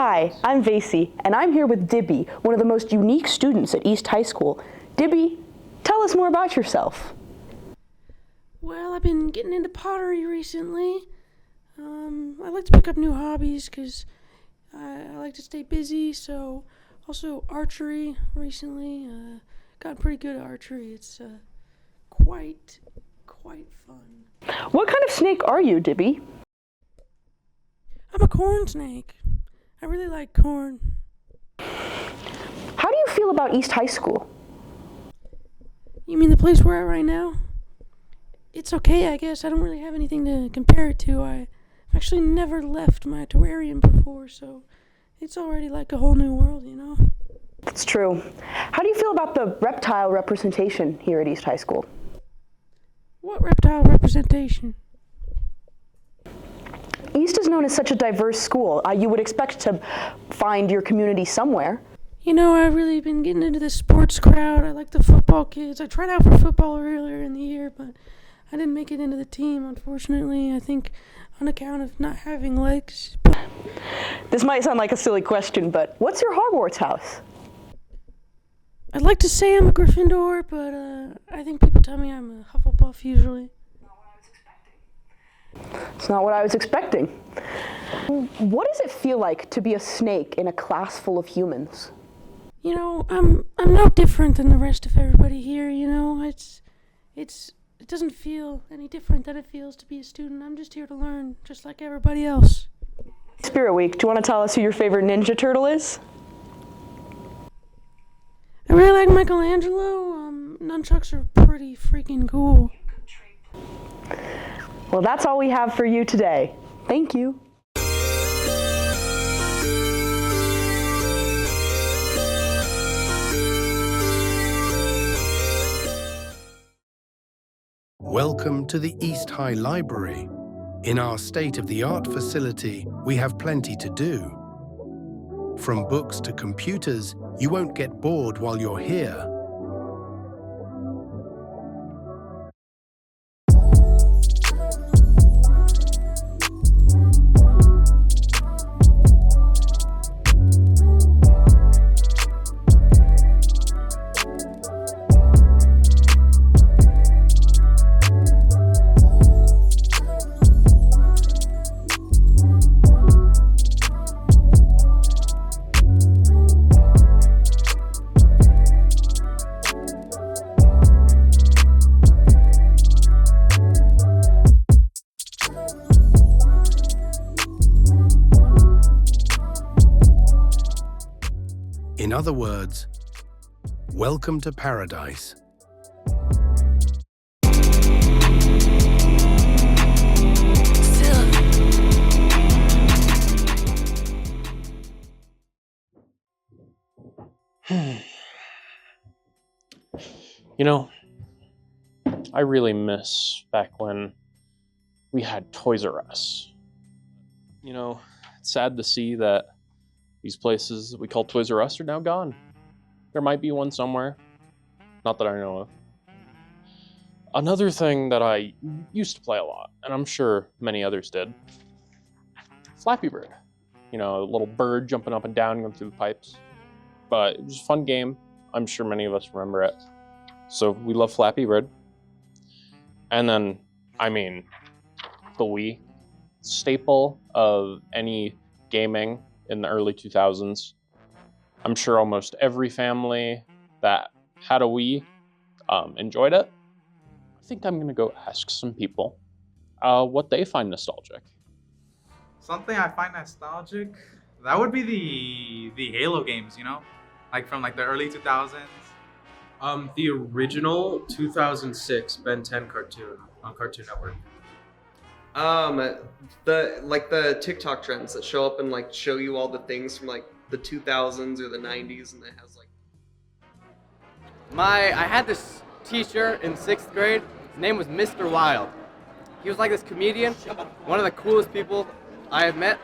Hi, I'm Vasey, and I'm here with Dibby, one of the most unique students at East High School. Dibby, tell us more about yourself. Well, I've been getting into pottery recently. I like to pick up new hobbies because I like to stay busy. So, also archery recently. Got pretty good at archery. It's quite fun. What kind of snake are you, Dibby? I'm a corn snake. I really like corn. How do you feel about East High School? You mean the place we're at right now? It's okay, I guess. I don't really have anything to compare it to. I've actually never left my terrarium before, so it's already like a whole new world, you know? That's true. How do you feel about the reptile representation here at East High School? What reptile representation? East is known as such a diverse school. You would expect to find your community somewhere. You know, I've really been getting into the sports crowd. I like the football kids. I tried out for football earlier in the year, but I didn't make it into the team, unfortunately. I think on account of not having legs. This might sound like a silly question, but what's your Hogwarts house? I'd like to say I'm a Gryffindor, but I think people tell me I'm a Hufflepuff usually. It's not what I was expecting. What does it feel like to be a snake in a class full of humans? You know, I'm no different than the rest of everybody here, you know. It doesn't feel any different than it feels to be a student. I'm just here to learn, just like everybody else. Spirit Week, do you want to tell us who your favorite Ninja Turtle is? I really like Michelangelo. Nunchucks are pretty freaking cool. Well, that's all we have for you today. Thank you. Welcome to the East High Library. In our state-of-the-art facility, we have plenty to do. From books to computers, you won't get bored while you're here. In other words, welcome to paradise. You know, I really miss back when we had Toys R Us. You know, it's sad to see that these places that we call Toys R Us are now gone. There might be one somewhere, not that I know of. Another thing that I used to play a lot, and I'm sure many others did, Flappy Bird. You know, a little bird jumping up and down, going through the pipes. But it was a fun game. I'm sure many of us remember it. So we love Flappy Bird. And then, I mean, the Wii, staple of any gaming in the early 2000s. I'm sure almost every family that had a Wii enjoyed it. I think I'm gonna go ask some people what they find nostalgic. Something I find nostalgic, that would be the Halo games, you know? Like from like the early 2000s. The original 2006 Ben 10 cartoon on Cartoon Network. The TikTok trends that show up and like show you all the things from like the 2000s or the 90s, and it has like. I had this teacher in 6th grade. His name was Mr. Wild. He was like this comedian, one of the coolest people I have met.